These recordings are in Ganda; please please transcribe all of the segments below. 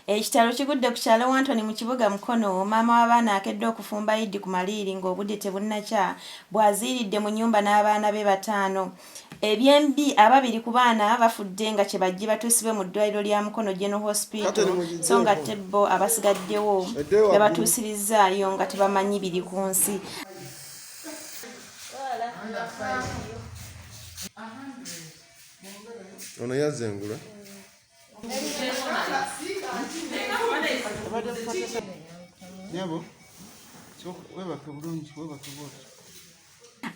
Ekitalo kigudde ku kyalo Wantoni mu kibuga Mukono, maama w'abaana akedde okufumba Idi ku Maliiri ng'obudde tebunnakya bw'aziiridde mu nnyumba n'abaana be 5. Ebyembi ababiri ku baana bafudde nga kye bajje batuusibwe mu ddwaliro lya Mukono General Hospital, so nga bo abasigaddewo be batuusirizaayo nga tebamanyi biri ku nsi. Ono yazengula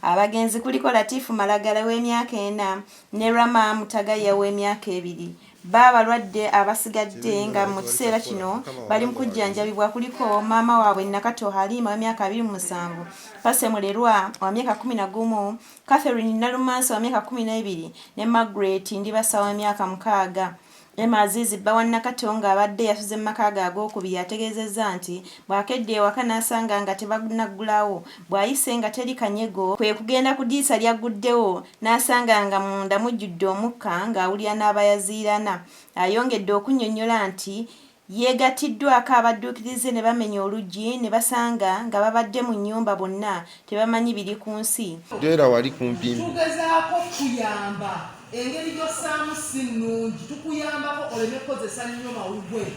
abagenzi kuliko Latifu Malagala w'emyaka 4 ne Rama Mutagaya w'emyaka 2. Balwadde abasigadde nga mu kiseera kino bali mu kujjanjabibwa kuliko maama waabwe Nakato Halima w'emyaka 27, Pase Mulerwa wa myaka 11, Catherine Nalumansi wa myaka 12 ne Margaret Ndibasa wa myaka 6. Emma Azizi Bba wa Nakato ng'abadde yasuze mu maka ge ag'okubiri ategeezezza nti bw'akedde ewaka n'asanga nga tebagunaggulawo, bw'ayise nga teri kanyego kwe kugenda ku ddiisa lyaguddewo n'asanga nga munda mujjudde omukka ng'awulira n'abayaziirana. Ayongedde okunnyonnyola nti yeegatiddwako abadduukirize ne bamenya oluggi ne basanga nga babadde mu nnyumba bonna tebamanyi biri ku nsi. Era wali kumpi tugezaako kuyamba engeri gy'ossaamu si nnungi, tukuyambako oleme kukozesa nnyo mawugwe.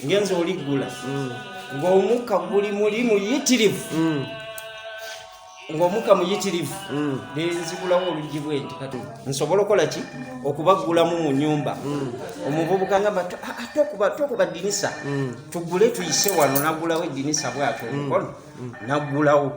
Ngenza oliggula ng'omukka guli muli muyitirivu, ng'omukka muyitirivu nenzigulawo oluggi bwenti kati nsobola okukola ki okubaggulamu mu nnyumba. Omuvubuka ngamba tokuba ddinisa tugule tuyise wano, naggulawo eddinisa bwatyo omukono naggulawo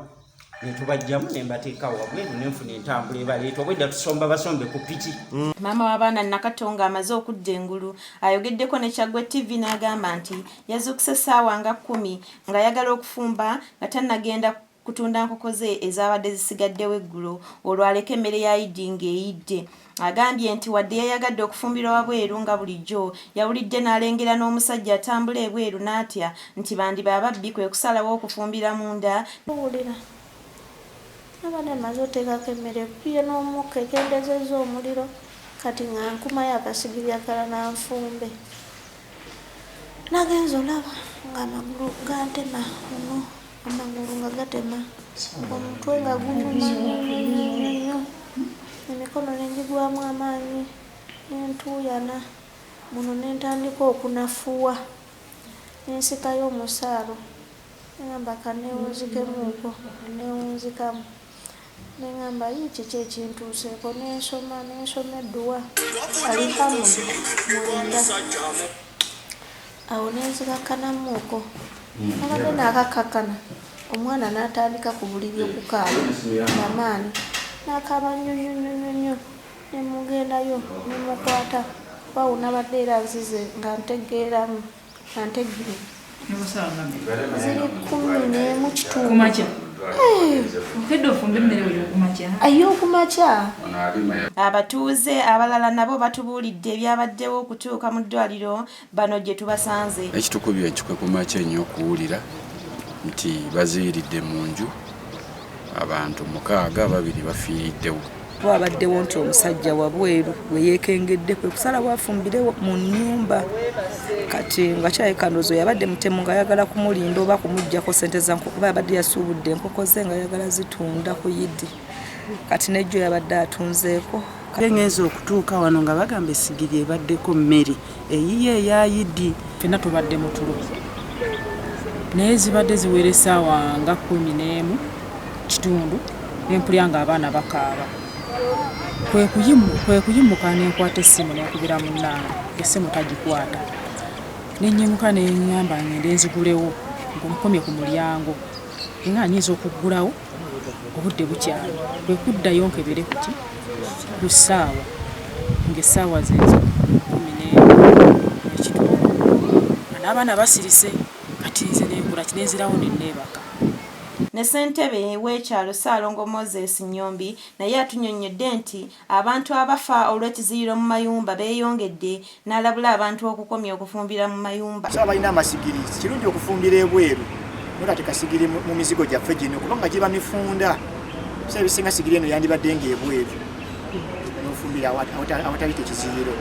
netubajjamu nembateekawo wabweru nenfuna entambula ebaleeta obwedda tusomba basombe ku piki. Maama w'abaana Nakato ng'amaze okudda engulu ayogeddeko ne Kyaggwe TV n'agamba nti yazuukuse essaawa nga 10 ng'ayagala okufumba nga tannagenda kutunda nkoko ze ezabadde zisigaddewo eggulo olwo aleka emmere ya Idi ng'eyidde. Agambye nti wadde yayagadde okufumbirwa wabweru nga bulijjo, yawulidde n'alengera n'omusajja atambula ebweru n'atya nti bandiba ababbi kwe kusalawo okufumbira munda. Abadde maze oteekako emmere kuye n'omukka ekendezezza omuliro kati nga nkumayo akasigiri akala nanfumbe. Nagenza olaba ng'amagulu gantema muno, amagulu nga gatema, omutwe nga gunyuma nnyo, emikono n'engigwamu amaanyi n'entuuyana muno n'entandika okunafuwa n'ensikayo omusaalo ngamba kaneewunzikemuuko neewunzikamu nengamba kiki ekintuuseeko nensoma edduwa alihamudu mwenda awo nenzikakkanamuuko abadde naakakakkana omwana n'atandika ku buliri okukaaba namaani n'akaaba nnyonnyonnyonnyo nemugendayo nemukwata wawuna badde era nzize nga ntegeeramu nga ntegere ziri 11:00 ay'okumakya. Abatuuze abalala nabo batubuulidde ebyabaddewo okutuuka mu ddwaliro bano gye tubasanze. Ekitukubye ekikwe ku makya ennyo okuwulira nti baziiridde mu nju abantu 6, 2 bafiiriddewo. Wabaddewo nti omusajja wabweru weyeekengedde kwe kusala bwafumbire mu nnyumba kati nga kyayekandoozo yabadde mutemu ng'ayagala kumulinda oba kumuggyako ssente za nkoko kuba yabadde yasuubudde enkoko ze nga ayagala zitunda ku Idi kati nejjo yabadde atunzeeko. Ngenza okutuuka wano nga bagamba essigiri ebaddeko mmere eyiye eya Idi. Ffenna tubadde mu tulo naye zibadde ziwera essaawa nga 11:30 nempulya ng'abaana bakaaba. Kwe kuyimuka nenkwata essimu nenkubira munnange, essimu tagikwata. Nenyimuka neŋŋamba ngende nzigulewo ng'omukomye ku mulyango nga nyiza okuggulawo obudde bukyali. Kwe kuddayo nkebere ku ssaawa ng'essaawa zezo 11:30 n'abaana basirise kati nze nengula kinezirawo nenneebaka. Ne ssentebe w'ekyalo Ssaalongo Moses Nnyombi naye atunnyonnyodde nti abantu abafa olw'ekiziyiro mu mayumba beeyongedde n'alabula abantu okukomya okufumbira mu mayumba. Balina amasigiri kirungi okufumbira ebweru kati kasigiri mu mizigo gyaffe gino kubanga giba mifunda ebisinga sigiri eno yandibadde ng'ebweru n'ofumbira awatali tekiziyiro.